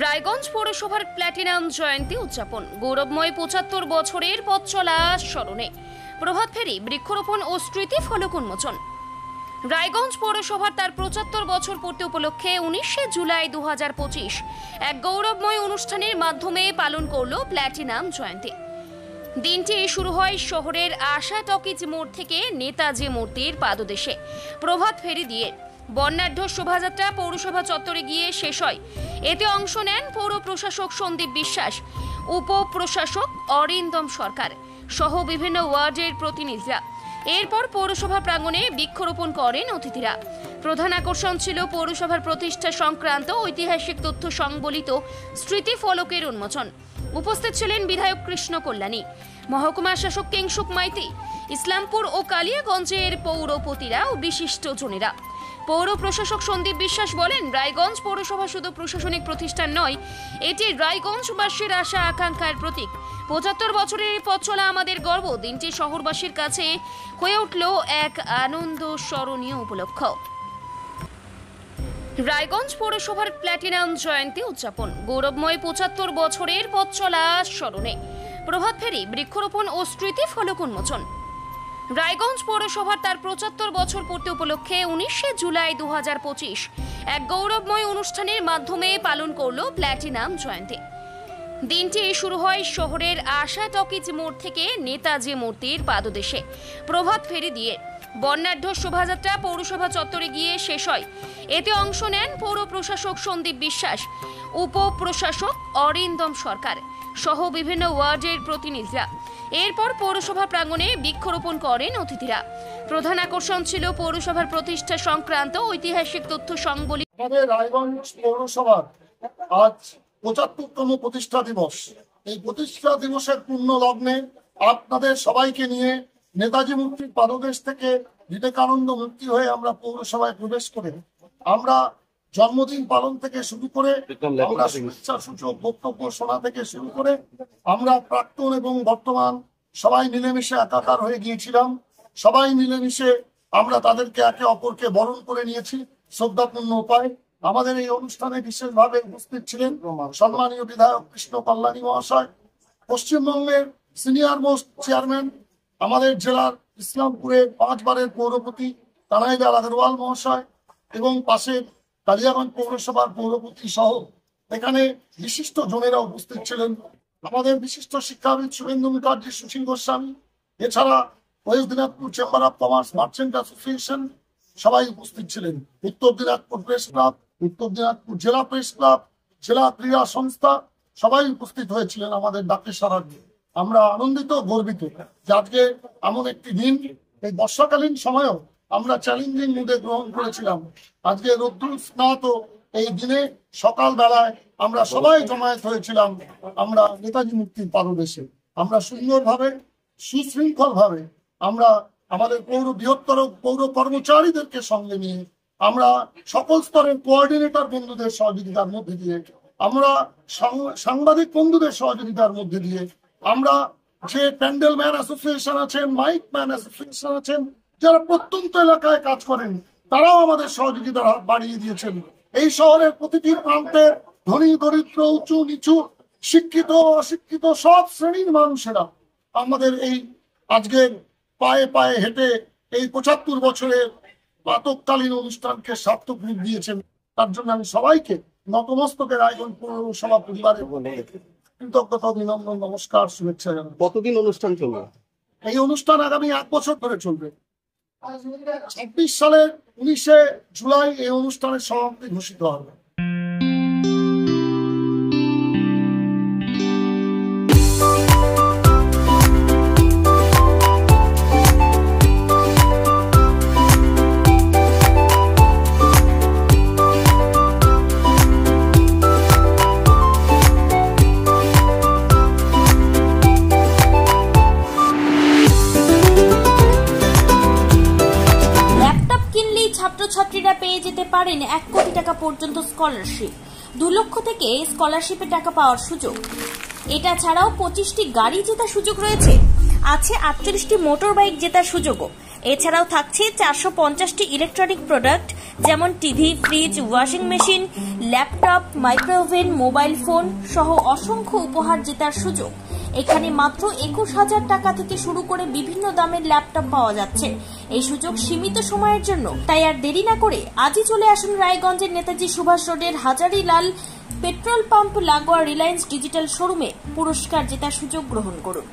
রায়গঞ্জ পৌরসভার প্ল্যাটিনাম জয়ন্তী উদযাপন, গৌরবময় ৭৫ বছরের পথ চলা স্মরণে প্রভাত ফেরি, বৃক্ষরোপণ ও স্মৃতি ফলক উন্মোচন। রায়গঞ্জ পৌরসভার তার ৭৫ বছর পূর্তি উপলক্ষে ১৯শে জুলাই ২০২৫ এক গৌরবময় অনুষ্ঠানের মাধ্যমে পালন করল প্ল্যাটিনাম জয়ন্তী। দিনটি শুরু হয় শহরের আশা টকিজ মোড় থেকে নেতাজি মূর্তির পাদদেশে প্রভাত ফেরি দিয়ে। বর্ণাঢ্য শোভাযাত্রা পৌরসভা চত্বরে গিয়ে শেষ হয়। এতে অংশ নেন পৌর প্রশাসক সন্দীপ বিশ্বাস, উপপ্রশাসক অরিন্দম সরকার সহ বিভিন্ন ওয়ার্ডের প্রতিনিধিরা। এরপর পৌরসভা প্রাঙ্গণে বৃক্ষরোপণ করেন অতিথিরা। প্রধান আকর্ষণ ছিল পৌরসভার প্রতিষ্ঠা সংক্রান্ত ঐতিহাসিক তথ্য সংবলিত স্মৃতি ফলকের উন্মোচন। উপস্থিত ছিলেন বিধায়ক কৃষ্ণ কল্যাণী, মহকুমা শাসক কিংসুক মাইতি, ইসলামপুর ও কালিয়াগঞ্জের পৌরপতিরা ও বিশিষ্টজনেরা। পৌর প্রশাসক সন্দীপ বিশ্বাস বলেন, রায়গঞ্জ পৌরসভা শুধু প্রশাসনিক প্রতিষ্ঠান নয়, এটি রায়গঞ্জবাসীর আশা আকাঙ্ক্ষার প্রতীক। ৭৫ বছরের পথ চলা আমাদের গর্ব। দিনটি শহরবাসীর কাছে হয়ে উঠল এক আনন্দ স্মরণীয় উপলক্ষ। রায়গঞ্জ পৌরসভার প্ল্যাটিনাম জয়ন্তী উদযাপন, গৌরবময় ৭৫ বছরের পথ চলা স্মরণে প্রভাত ফেরি, বৃক্ষরোপণ ও স্মৃতি ফলক উন্মোচন। রায়গঞ্জ পৌরসভার তার ৭৫ বছর পূর্তি উপলক্ষে ১৯শে জুলাই ২০২৫ এক গৌরবময় অনুষ্ঠানের মাধ্যমে পালন করল প্ল্যাটিনাম জয়ন্তী। দিনটি শুরু হয় শহরের আশা টকিজ মোড় থেকে নেতাজি মূর্তির পাদদেশে প্রভাত ফেরি দিয়ে। বর্ণাঢ্য শোভাযাত্রা পৌরসভা চত্বরে গিয়ে শেষ হয়। এতে অংশ নেন পৌর প্রশাসক সন্দীপ বিশ্বাস, উপপ্রশাসক অরিন্দম সরকার সহ বিভিন্ন ওয়ার্ডের প্রতিনিধিরা। এরপর পৌরসভা প্রাঙ্গণে বৃক্ষরোপণ করেন অতিথিরা। প্রধান আকর্ষণ ছিল পৌরসভার প্রতিষ্ঠা সংক্রান্ত ঐতিহাসিক তথ্য সংবলিত। রায়গঞ্জ পৌরসভার আজ ৭৫তম প্রতিষ্ঠা দিবস। এই প্রতিষ্ঠা দিবসের পূর্ণ লগ্নে আপনাদের সবাইকে নিয়ে নেতাজি মূর্তির পাদদেশ থেকে বিবেকানন্দ মূর্তি হয়ে আমরা পৌরসভায় প্রবেশ করে আমরা জন্মদিন পালন থেকে শুরু করে, আমরা শুভেচ্ছা সূচক বক্তব্য শোনা থেকে শুরু করে, আমরা প্রাক্তন এবং বর্তমান সবাই মিলেমিশে একাকার হয়ে গিয়েছিলাম। সবাই মিলেমিশে আমরা তাদেরকে একে অপরকে বরণ করে নিয়েছি শ্রদ্ধাপূর্ণ উপায়। আমাদের এই অনুষ্ঠানে বিশেষভাবে উপস্থিত ছিলেন সম্মানীয় বিধায়ক কৃষ্ণ কল্যাণী মহাশয়, পশ্চিমবঙ্গের সিনিয়র মোস্ট চেয়ারম্যান, আমাদের জেলার ইসলামপুরের ৫ বারের পৌরপতি তানাইলাল আগরওয়াল মহাশয় এবং পাশের কালিয়াগঞ্জ পৌরসভার পৌরপতি সহ এখানে বিশিষ্ট জনেরা উপস্থিত ছিলেন। আমাদের বিশিষ্ট শিক্ষাবিদ শুভেন্দু মুখার্জি, সুশীল গোস্বামী, এছাড়া West Dinajpur chamber of commerce merchant association সবাই উপস্থিত ছিলেন। উত্তর দিনাজপুর প্রেস ক্লাব, উত্তর দিনাজপুর জেলা প্রেস ক্লাব, জেলা ক্রীড়া সংস্থা সবাই উপস্থিত হয়েছিলেন আমাদের ডাকে সাড়া দিয়ে। আমরা আনন্দিত, গর্বিত যে আজকে এমন একটি দিন, এই বর্ষাকালীন সময়েও আমরা চ্যালেঞ্জিং মুডে গ্রহণ করেছিলাম। আজকে রৌদ্র স্নাত এই দিনে সকাল বেলায় আমরা সবাই জমায়েত হয়েছিলাম আমরা নেতাজি মূর্তির পাদদেশে। আমরা সুন্দরভাবে সুশৃঙ্খল ভাবে আমরা আমাদের বৃহত্তর পৌর কর্মচারীদেরকে সঙ্গে নিয়ে, আমরা সকল স্তরের কোঅর্ডিনেটর বন্ধুদের সহযোগিতার মধ্যে দিয়ে, আমরা সাংবাদিক বন্ধুদের সহযোগিতার মধ্যে দিয়ে, আমরা যে প্যান্ডেল ম্যান অ্যাসোসিয়েশন আছেন, মাইক ম্যান অ্যাসোসিয়েশন আছেন, যারা প্রত্যন্ত এলাকায় কাজ করেন, তারাও আমাদের সহযোগিতার হাত বাড়িয়ে দিয়েছেন। এই শহরের প্রতিটি প্রান্তে ধনী দরিদ্র, উঁচু নিচু, শিক্ষিত অশিক্ষিত সব শ্রেণীর মানুষেরা আমাদের এই আজকের পায়ে পায়ে হেঁটে এই ৭৫ বছরের প্রাতকালীন অনুষ্ঠানকে সার্থক রূপ দিয়েছেন। তার জন্য আমি সবাইকে নতমস্তকে রায়গঞ্জ পৌরসভা পরিবারের কৃতজ্ঞতা, অভিনন্দন, নমস্কার, শুভেচ্ছা জানাই। কতদিন অনুষ্ঠান চলবে? এই অনুষ্ঠান আগামী ১ বছর ধরে চলবে। ২৬ সালের ১৯শে জুলাই এই অনুষ্ঠানের সমাপ্তি ঘোষিত হবে। ছাত্রছাত্রীরা পেয়ে যেতে পারেন ১ কোটি টাকা পর্যন্ত স্কলারশিপ, ২ লক্ষ থেকে স্কলারশিপের টাকা পাওয়ার সুযোগ। এটা ছাড়াও ২৫টি গাড়ি জেতার সুযোগ রয়েছে, আছে ৪৮টি মোটর বাইক জেতার সুযোগও। এছাড়াও থাকছে ৪৫০টি ইলেকট্রনিক প্রোডাক্ট, যেমন TV, fridge, washing machine, laptop, micro oven, mobile phone সহ অসংখ্য উপহার জেতার সুযোগ। এখানে মাত্র 21,000 টাকা থেকে শুরু করে বিভিন্ন দামের ল্যাপটপ পাওয়া যাচ্ছে। এই সুযোগ সীমিত সময়ের জন্য, তাই আর দেরি না করে আজই চলে আসুন রায়গঞ্জের নেতাজি সুভাষ রোডের হাজারিলাল পেট্রোল পাম্প লাগোয়া রিলায়েন্স ডিজিটাল শোরুমে পুরস্কার জেতার সুযোগ গ্রহণ করুন।